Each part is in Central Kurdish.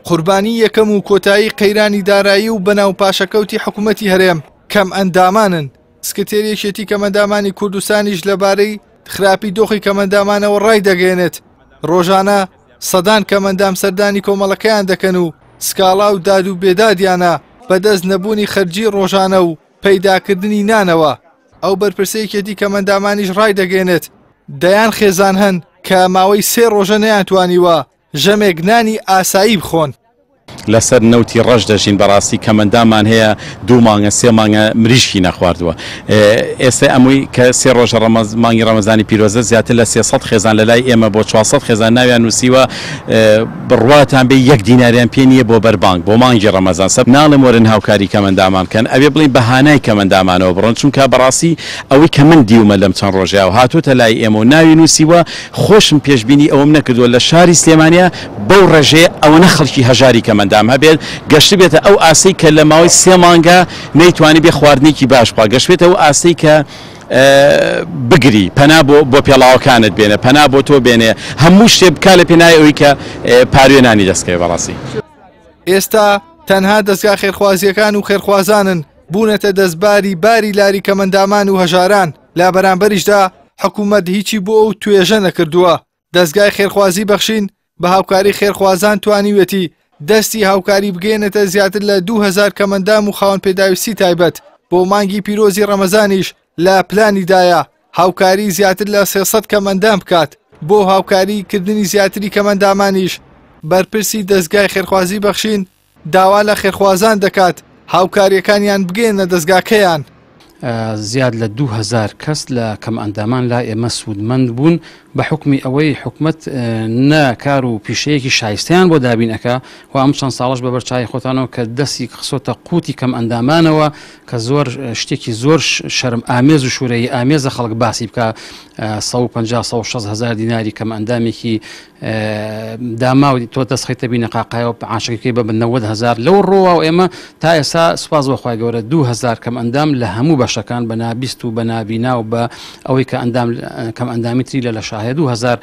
قوربانی یەکەم و کۆتایی قەیرانی دارایی و بەناو پاشەکەوتی حکوومەتی هەرێم کەم ئەندامانن. سکرتێریەکێتی کەمەندامانی کوردستانیش لەبارەی خراپی دۆخی کەمەندامانەوە ڕای دەگەێنێت. ڕۆژانە سەدان کەمەندام سەردانی کۆمەڵەکەیان دەکەن و سکاڵا و داد و بێدادیانە بەدەست نەبوونی خەرجی ڕۆژانە و پەیداکردنی نانەوە. ئەو بەرپرسەیەکێتی کەمەندامانیش ڕای دەگەێنێت دەیان خێزان هەن کە ماوەی 3 ڕۆژە نەیانتوانیوە ژەمێک نانی ئاسایی بخۆن. لەسەر نەوتی ڕەش دەژین بەڕاستی کەمەندامان هەیە 2 مانگە 3 مانگە مریشکی نەخواردووە. ئێستا ئەمووی کە 3 ڕۆژە مانگی ڕەمەزانی پیرۆزە زیاتر لە 300 خێزان لە لای ئێمە بۆ 400 خێزان ناویان نووسیوە بڕواتان بێ 1 دیناریان پێ نییە بۆ بەربانگ بۆ مانگی ڕەمەزان. سەب ناڵێم وەرن هاوکاری کەمەندامان کەن ئەوێ بڵین بەهانای کەمەندامانەوە بڕۆن چونکە بەڕاستی ئەوەی کە من دیومە لەم چەند ڕۆژەیە و هاتوتە لای ئێمە و ناوی نووسیوە خۆشم پێشبینی ئەوم نەکردووە لە شاری سلێمانیا بەو ڕێژەیە ئەوەنە خەڵکی هەژاری کەمەندام هەبێت گەشت بێتە ئەو ئاسەی کە لە ماوەی 3 مانگە نەیتوانی بێ خواردنێکی باش بخوا گەشت بێتە ئەو ئاسەی کە بگری پەنا بۆ پێڵاوەکانت بێنە پەنا بۆ تۆ بێنێ هەموو شتێ بکا لە پێناوی ئەوەی کە پاروێنانی دەستکەوێ. بەڕاستی ئێستا تەنها دەستگا خێرخوازیەکان و خێرخوازانن بوونەتە دەستباری باری لاری کەمەندامان و هەژاران. لا بەرامبەریشدا حکوومەت هیچی بۆ ئەو توێژە نەکردووە. دەستگای خێرخوازی بەخشین بە هاوکاری خێرخوازان توانیوێتی دەستی هاوکاری بگەێنێتە زیاتر لە 2000 کەمەندام و خاوەن پێداویستی تایبەت. بۆ مانگی پیرۆزی ڕەمەزانیش لە پلانیدایە هاوکاری زیاتر لە 300 کەمەندام بکات. بۆ هاوکاری کردنی زیاتری کەمەندامانیش بەرپرسی دەستگای خێرخوازی بەخشین داوا لە خێرخوازان دەکات هاوکاریەکانیان بگەێنە دەستگاکەیان. زیاد لە 2000 کەس لە کەم ئەندامان لا ئێمە سوودمەند بوون بە حکمی ئەوەی حکومت نەکار و پیشەیەکی شایستیان بۆ دابینەکە و ئەم چەند ساڵش بە بەرچای خۆتانەوە کە دەستی خسۆتە قوتی کەم ئەندامانەوە کە زۆر شتێکی زۆر شەرم ئامێز و شوورەی ئامێزە خەڵک باسی بکە 150-160 هزار دیناری کەم ئەندامێکی داماوی تۆ دەستخیتە بینە قاقایەوە عاشقەکەی بە 90 هزار لەو ڕۆوە و ئێمە تا ئێستا سوپاس بەخوای گەورە 2000 کەم ئەندام لە هەموو بەشەکان بە نابیست و بە نابینا و بە ئەوەی کە کەم ئەندامی تری لە شاهێ 2000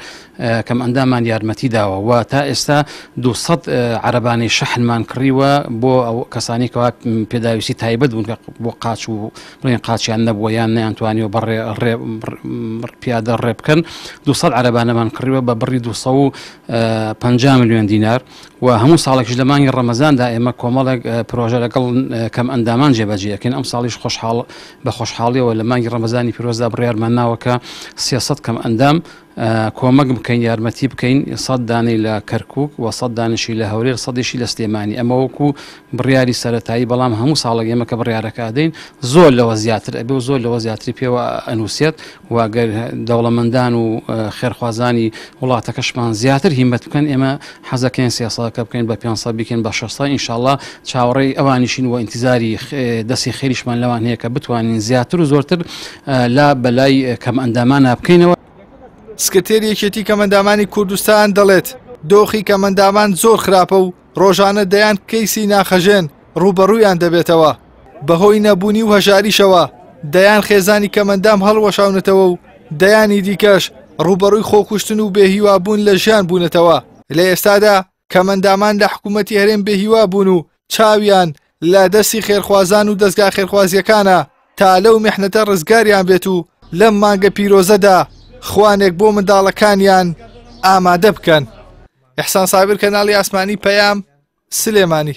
کەم ئەندامان یارمەتی داوە و تا ئێستا 200 عەرەبانەی شەحنمان کڕیوە بۆ ئەو کەسانێکەوە پێداویستی تایبەت بوون کە قاچ و بڵێن قاچیان نەبووە یان نەیانتوانیوە بەڕێ پیادە ڕێ بکەن 200 عەرەبانەمان کڕیوە بە بڕی 250 ملیۆن دینار و هەموو ساڵێکش لە مانگی ڕەمەزاندا ئێمە کۆمەڵێک پرۆژە لەگەڵ کەم ئەندامان جێبەجێەکەین. ئەم ساڵیش بە خۆشحاڵیەوە لە مانگی ڕەمەزانی پیرۆزدا بڕیارمان ناوەکە 300 کەم ئەندام کۆمەک بکەین یارمەتی بکەین 100 دانەی لە کەرکووک و 100 دانشی لە هەولێر 100شی لە سلێمانی. ئەمە وەکو بڕیاری سەرەتایی بەڵام هەموو ساڵێک ئێمە کە بڕیارەکە دەین زۆر لەوە زیاتر ئەبێ و زۆر لەوە زیاتری پێوە ئەنووسێت واگەر دەوڵەمەندان و خێرخوازانی وڵاتەکەشمان زیاتر هیمەت بکەن ئێمە حەزەکەین سیاسەکە بکەین بە 500 بکەین بە 600 ئینشاءالله چاوەڕێی ئەوانیشین و ئینتیزاری دەستی خێریشمان لەوان هەیە کە بتوانین زیاتر و زۆرتر لا بەلای کەم ئەندامانە بکەینەوە. سکرتێریەکێتی کەمەندامانی کوردستان دەڵێت دۆخی کەمەندامان زۆر خراپە و ڕۆژانە دەیان کەیسی ناخەژێن ڕوبەڕوویان دەبێتەوە. بەهۆی نەبوونی و هەژاریشەوە دەیان خێزانی کەمەندام هەڵوەشاونەتەوە و دەیانی دیکەش ڕوبەڕووی خۆکوشتن و بێهیوابوون لە ژیان بوونەتەوە. لە ئێستادا کەمەندامان لە حکوومەتی هەرێم بێهیوا بوون و چاویان لە دەستی خێرخوازان و دەستگا خێرخوازیەکانە تا لەو میحنەتە ڕزگاریان بێت و لەم مانگە پیرۆزەدا خوانێک بۆ منداڵەکانیان ئامادە بکەن. ئیحسان سابر کەناڵی ئاسمانی پەیام سلێمانی.